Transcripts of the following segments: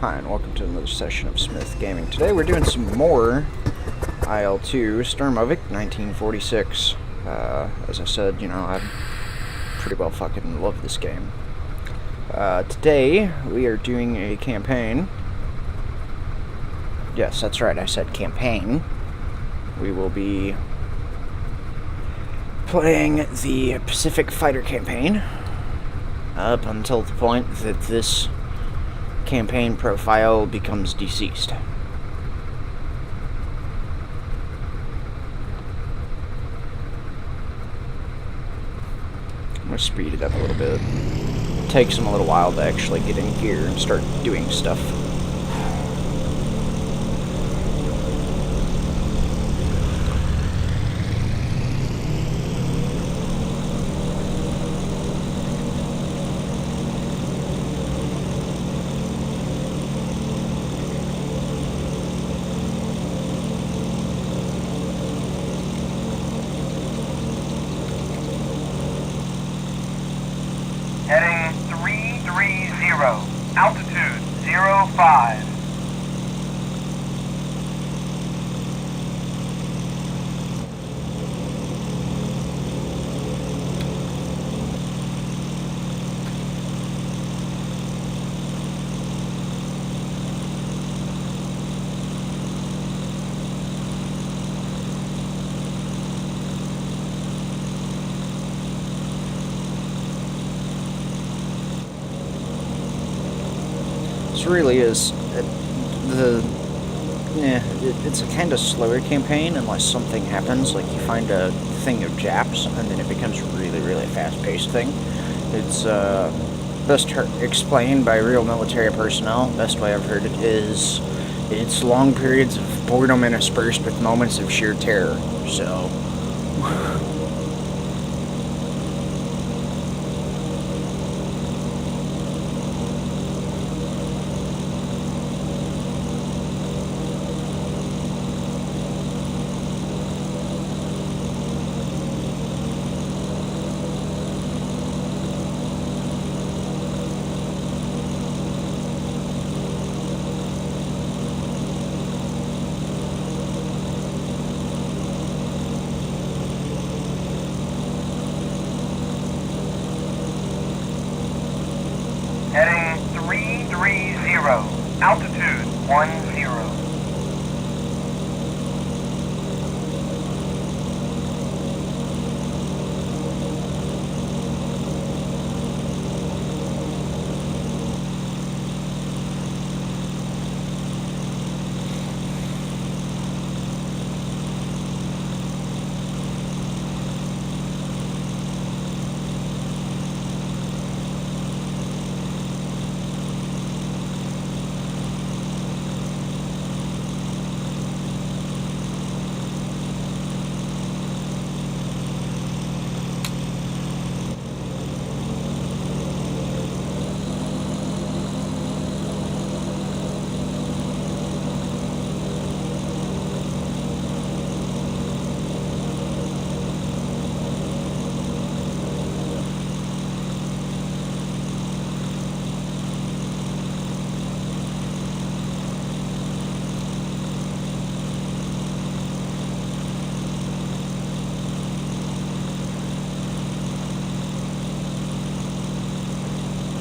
Hi, and welcome to another session of Smith Gaming. Today we're doing some more IL2 Sturmovik 1946. As I said, I pretty well fucking love this game. Today we are doing a campaign. Yes, that's right, I said campaign. We will be playing the Pacific Fighter campaign up until the point that this campaign profile becomes deceased. I'm going to speed it up a little bit. It takes them a little while to actually get in gear and start doing stuff. Heading 330, altitude 05. This really is it's a kind of slower campaign unless something happens, like you find a thing of Japs and then it becomes a really fast-paced thing. It's best explained by real military personnel. Best way I've heard it is it's long periods of boredom interspersed with moments of sheer terror. So Heading 330, altitude 10.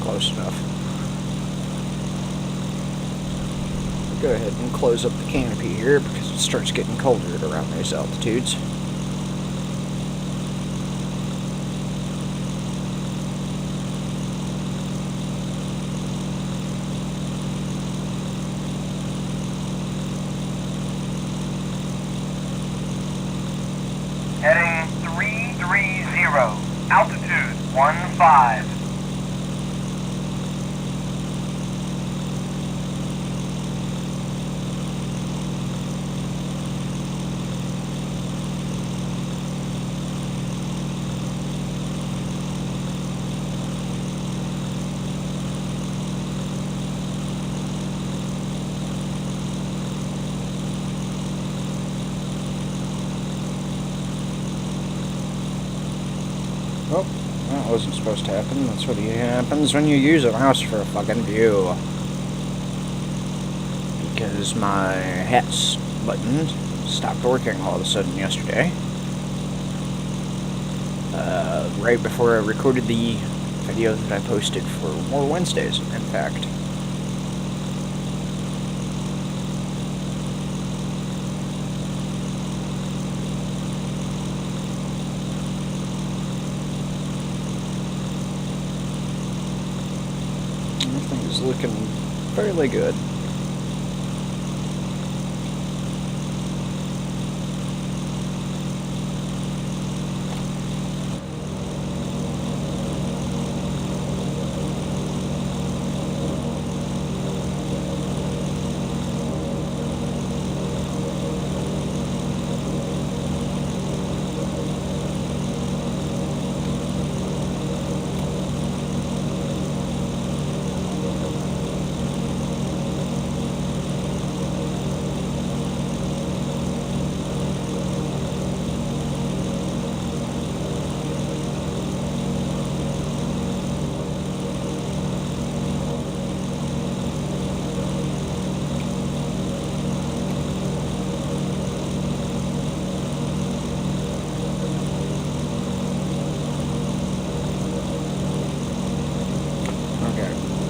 close enough. Go ahead and close up the canopy here because it starts getting colder at around those altitudes. Heading 330, altitude 15. Oh, that wasn't supposed to happen. That's what happens when you use a mouse for a fucking view. because my hats button stopped working all of a sudden yesterday. Right before I recorded the video that I posted for more Wednesdays, in fact. Everything's looking fairly good.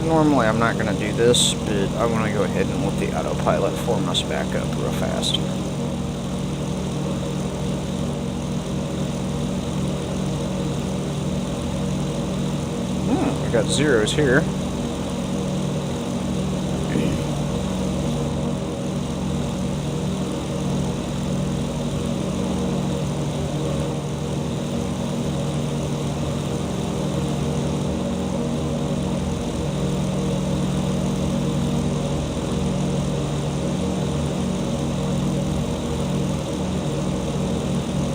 Normally I'm not going to do this, but I want to go ahead and let the autopilot form us back up real fast. I got zeros here.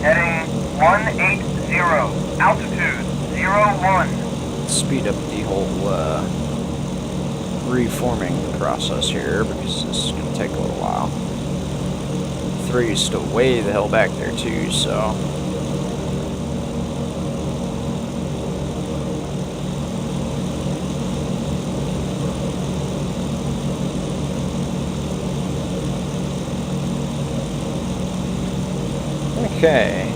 Heading 180, altitude 01. Speed up the whole reforming process here because this is going to take a little while. 3 is still way the hell back there too, so. Okay.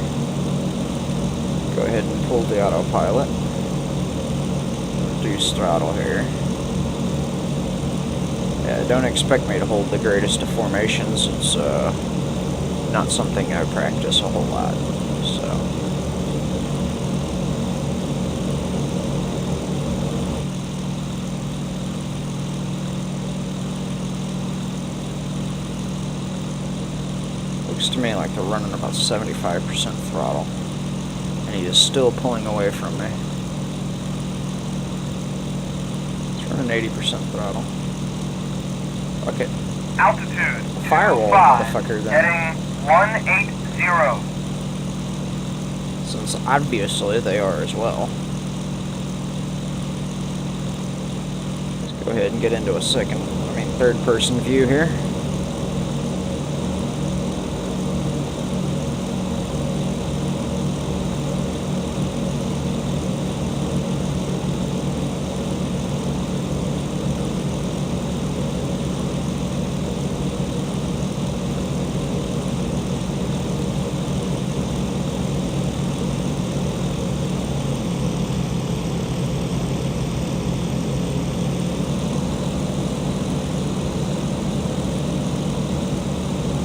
Go ahead and pull the autopilot. Reduce throttle here. Yeah, don't expect me to hold the greatest of formations. It's not something I practice a whole lot. So. Looks to me like they're running about 75% throttle. And he is still pulling away from me. It's running 80% throttle. Okay. Altitude Firewall, 5, motherfucker, then. heading 180. Since obviously they are as well. Let's go ahead and get into a third person view here.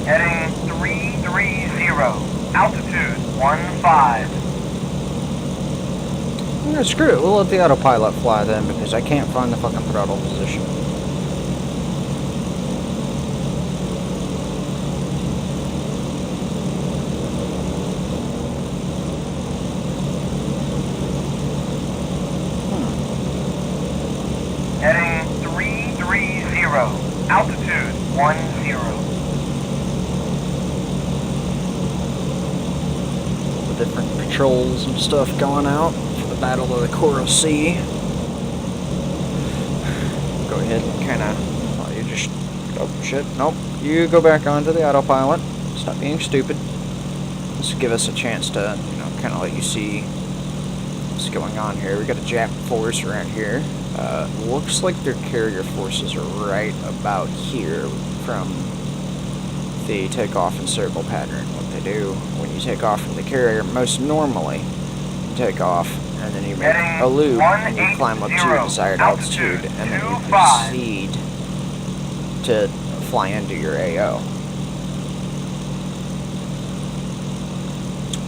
Heading 330, altitude 15. Yeah, screw it, we'll let the autopilot fly then because I can't find the fucking throttle position. Heading 330, altitude 10. Different patrols and stuff going out for the Battle of the Coral Sea. Go ahead and kind of, you just, oh shit, nope, you go back onto the autopilot, stop being stupid. Just give us a chance to, kind of let you see what's going on here. We got a Jap force around here. Looks like their carrier forces are right about here. from the takeoff and circle pattern. What they do when you take off from the carrier, most normally you take off and then you make a loop and you climb up to your desired altitude and then you proceed to fly into your AO.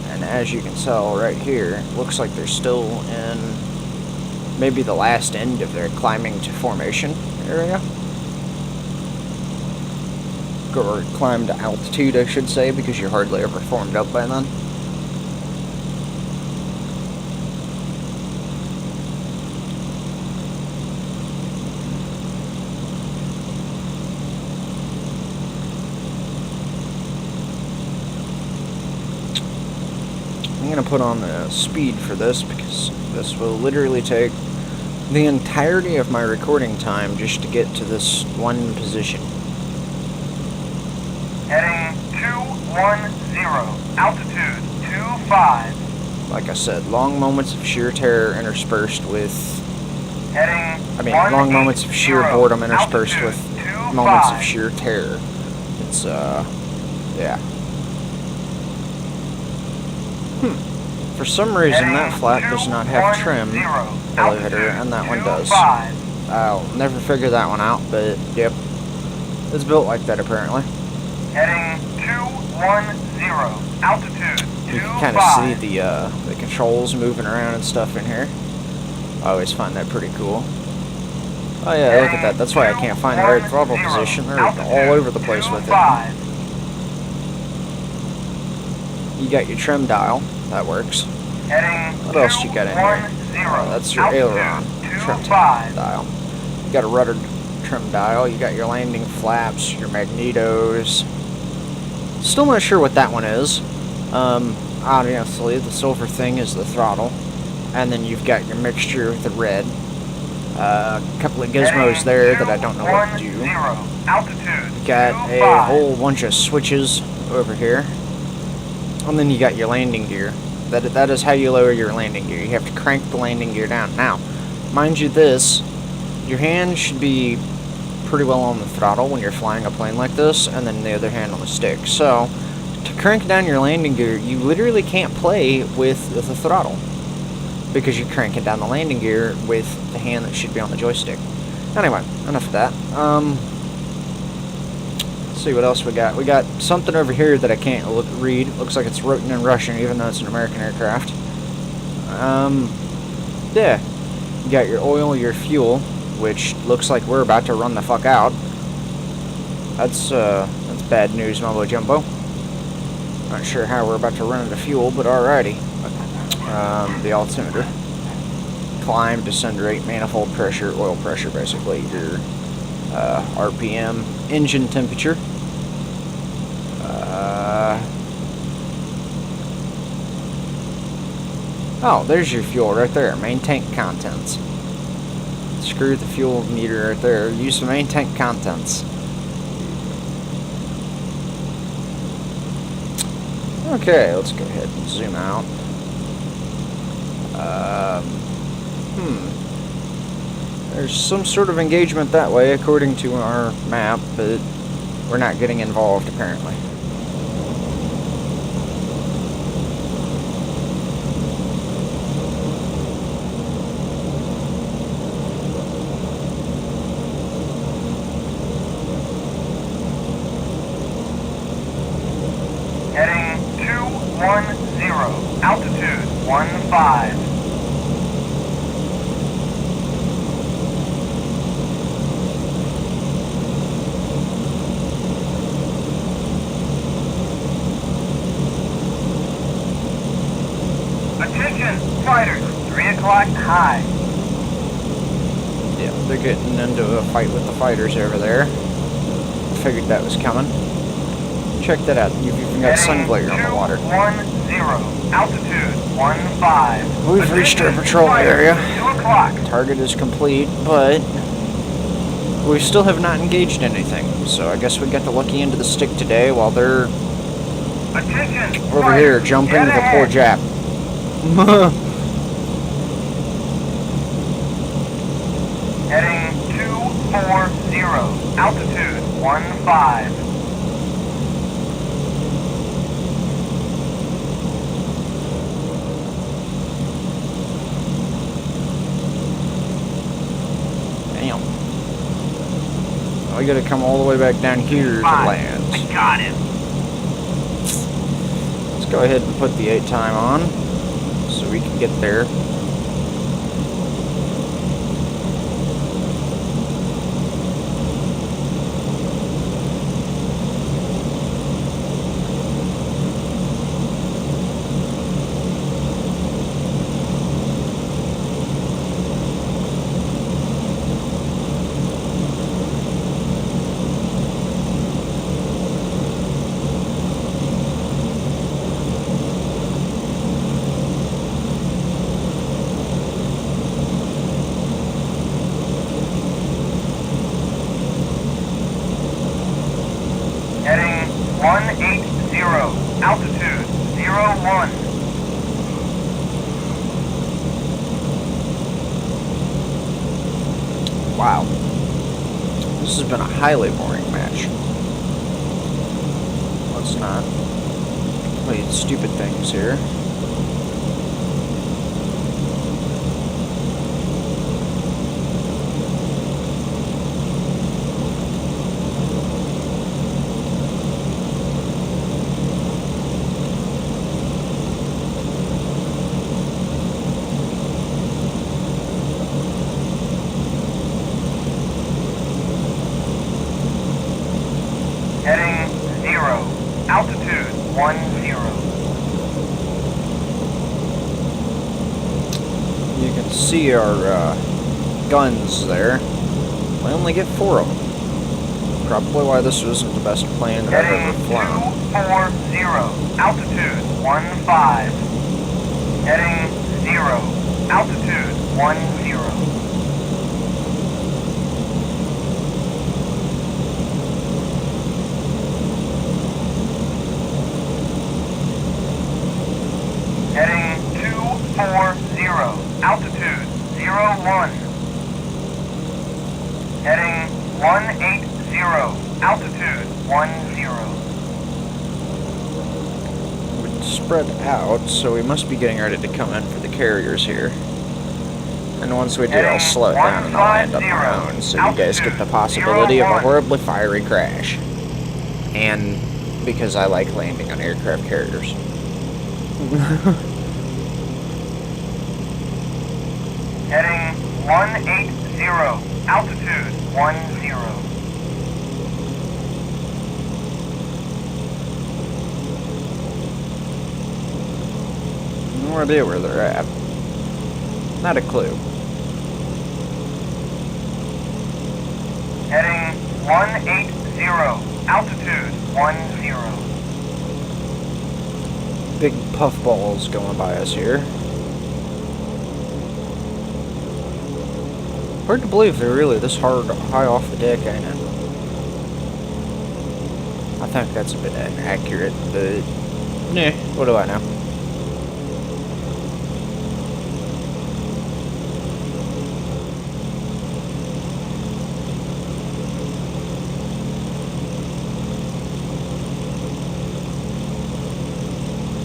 And as you can tell right here, it looks like they're still in maybe the last end of their climbing to formation area. Or climb to altitude, I should say, because you're hardly ever formed up by then. I'm going to put on the speed for this because this will literally take the entirety of my recording time just to get to this one position. Heading 210, altitude 25. Like I said, long moments of sheer terror interspersed with... Heading long moments of sheer boredom interspersed with moments of sheer terror. It's, yeah. For some reason, that flap does not have trim, hello hitter, and that one does. I'll never figure that one out, but, yep. It's built like that, apparently. Heading 210, altitude 25. You can kind of see the controls moving around and stuff in here. I always find that pretty cool. Oh yeah, look at that. That's why I can't find the right throttle position. They're all over the place with it. You got your trim dial. That works. What else you got in here? That's your aileron trim dial. You got a rudder trim dial. You got your landing flaps, your magnetos. Still not sure what that one is. Obviously, the silver thing is the throttle. And then you've got your mixture with the red. A couple of gizmos there that I don't know what to do. You got a whole bunch of switches over here. And then you got your landing gear. That is how you lower your landing gear. You have to crank the landing gear down. Now, mind you this, your hand should be pretty well on the throttle when you're flying a plane like this, and then the other hand on the stick. So, to crank down your landing gear, you literally can't play with the throttle, because you're cranking down the landing gear with the hand that should be on the joystick. Anyway, enough of that. Let's see what else we got. We got something over here that I can't read. Looks like it's written in Russian, even though it's an American aircraft. Yeah. You got your oil, your fuel, which looks like we're about to run the fuck out. That's bad news, mumbo jumbo. Not sure how we're about to run out of fuel, but alrighty. The altimeter. Climb, descend rate, manifold pressure, oil pressure, basically. Your RPM, engine temperature. Oh, there's your fuel right there. Main tank contents. Screw the fuel meter right there. Use the main tank contents. Okay, let's go ahead and zoom out. There's some sort of engagement that way according to our map, but we're not getting involved apparently. Heading 210, altitude 15. Attention, fighters, 3 o'clock high. Yeah, they're getting into a fight with the fighters over there. Figured that was coming. Check that out. You've even got sun glare on the water. 210, altitude 15. We've reached our patrol area. 2 o'clock. Target is complete, but we still have not engaged anything. So I guess we got the lucky end of the stick today while they're Attention, over here jumping the poor Jap. Heading 240, altitude 15. Damn. I gotta come all the way back down here to land. I got him. Let's go ahead and put the 8 time on so we can get there. Heading 180, altitude 01. Wow. This has been a highly boring match. Let's not play stupid things here. Heading 0, altitude 10. You can see our guns there. We only get 4 of them. Probably why this wasn't the best plane that I've Heading ever flown. 240, altitude 15. Heading 0, altitude 10. Heading 240, altitude 01. Heading 180, altitude 10. We'd spread out, so we must be getting ready to come in for the carriers here. And once we do, I'll slow it down and I'll land on my own, so you guys get the possibility of a horribly fiery crash. And because I like landing on aircraft carriers. Heading 180, altitude 10. No idea where they're at. Not a clue. Heading 180, altitude 10. Big puffballs going by us here. Hard to believe they're really this high off the deck, ain't it? I think that's a bit inaccurate, but nah, what do I know?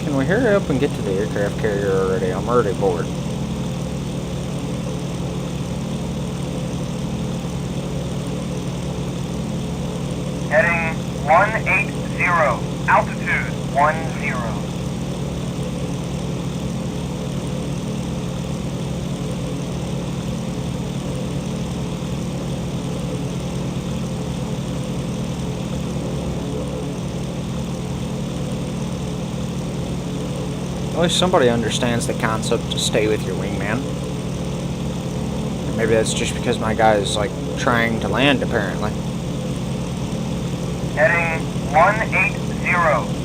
Can we hurry up and get to the aircraft carrier already? I'm already bored. Heading 180, altitude 10. At least somebody understands the concept to stay with your wingman. Or maybe that's just because my guy is, like, trying to land, apparently. Heading 180,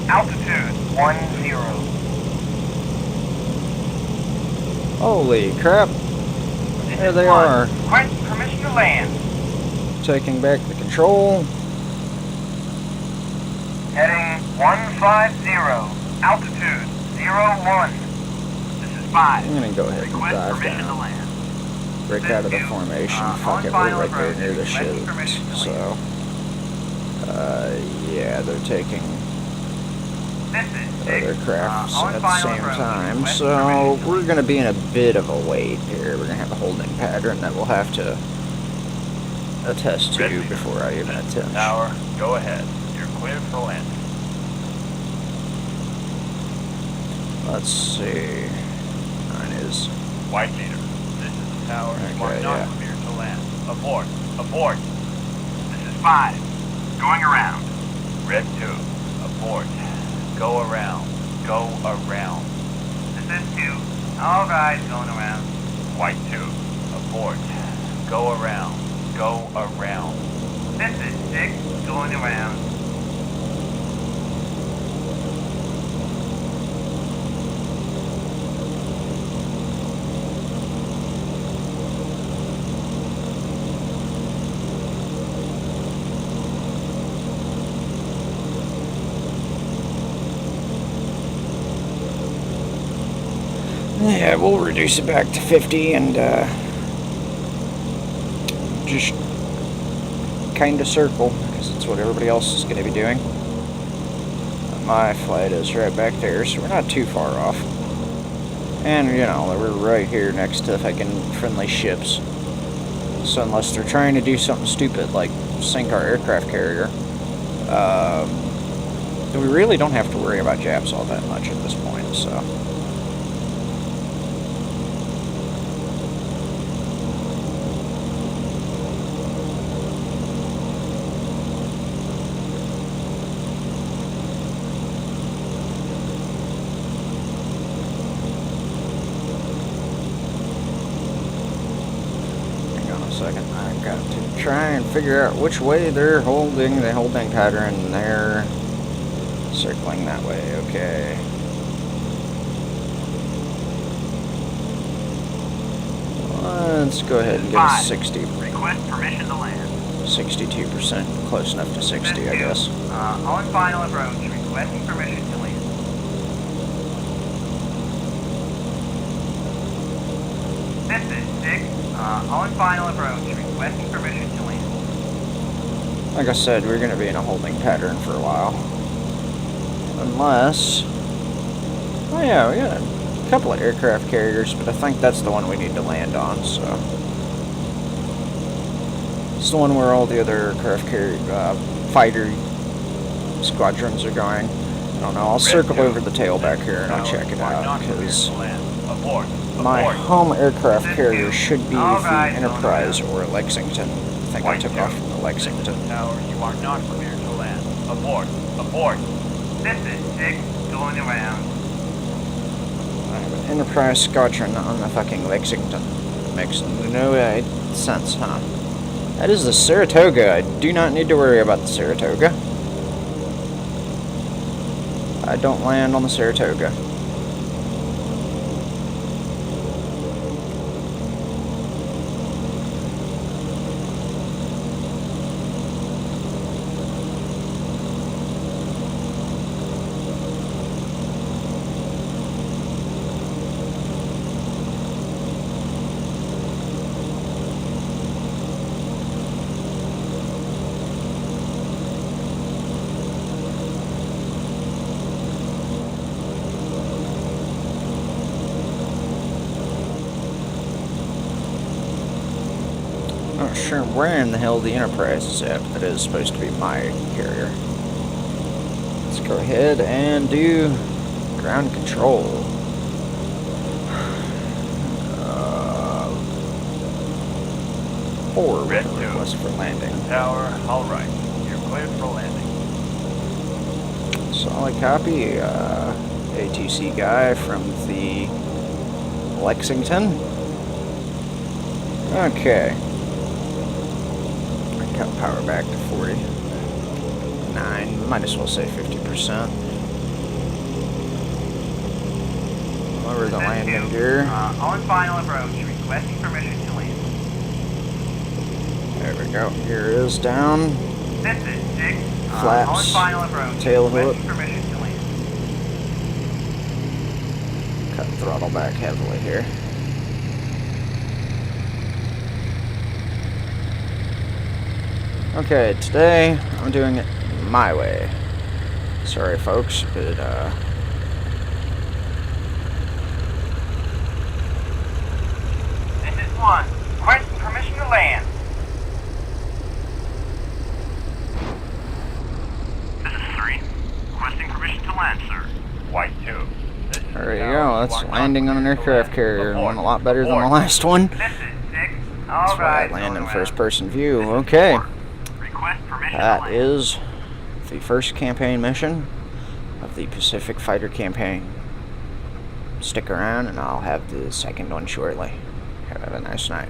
altitude 10. Holy crap. There they are. Request permission to land. Taking back the control. Heading 150, altitude 01. This is 5. I'm gonna go ahead and Request dive permission to down. land. Break out of the formation. Fuck it, we're right there near the ships. So Yeah, they're taking This is 6. other crafts On at the final same approach. time, Request so permission to we're land. going to be in a bit of a wait here. We're going to have a holding pattern that we'll have to attest to Red before I even attempt. Tower, go ahead. You're cleared for landing. Let's see. Mine is. White leader, this is the tower. You are Okay, not yeah. cleared to land. Abort. Abort. This is 5. Going around. Red 2, abort. Go around. Go around. This is 2. All right, going around. White 2, abort. Go around. Go around. This is 6. Going around. Yeah, we'll reduce it back to 50 and just kind of circle, because it's what everybody else is going to be doing. My flight is right back there, so we're not too far off. And, you know, we're right here next to fucking friendly ships. So unless they're trying to do something stupid like sink our aircraft carrier, we really don't have to worry about Japs all that much at this point, so... Second, I've got to try and figure out which way they're holding the holding pattern. They're circling that way, okay. Let's go ahead and get a 60. Request permission to land. 62%, close enough to 60, I guess. On final approach, requesting permission to land. This is 6. On final approach, requesting permission to land. Like I said, we're going to be in a holding pattern for a while. Unless... Oh yeah, we got a couple of aircraft carriers, but I think that's the one we need to land on, so... It's the one where all the other aircraft carrier, fighter squadrons are going. I don't know, I'll circle over the tail back here and I'll check it out, because... My home aircraft carrier should be the Enterprise or Lexington. I think I took off from the Lexington. Tower, you are not cleared to land. Abort. Abort. This is 6. Going around. I have an Enterprise squadron on the fucking Lexington. Makes no sense, huh? That is the Saratoga. I do not need to worry about the Saratoga. I don't land on the Saratoga. Not sure where in the hell the Enterprise is at, but it is supposed to be my carrier. Let's go ahead and do ground control. Or Red 2. request for landing. Tower, all right. You're cleared for landing. Solid copy. ATC guy from the Lexington. Okay. Cut power back to 49. Might as well say 50%. Lower the landing gear. On final approach, requesting permission to land. There we go. Gear is down. This is 6. Flaps. On final approach, Tail hook. requesting permission to land. Cut throttle back heavily here. Okay, today I'm doing it my way. Sorry, folks, but This is 1. Requesting permission to land. This is 3. Requesting permission to land, sir. White 2. This is there you Tower. go. That's You are landing on an not cleared to aircraft land. carrier. Abort. Went a lot better than the Abort. last one. This is 6. That's All why I right. land in going first-person view. This is Okay. 4. Request permission to That land. is the first campaign mission of the Pacific Fighter campaign. Stick around and I'll have the second one shortly. Have a nice night.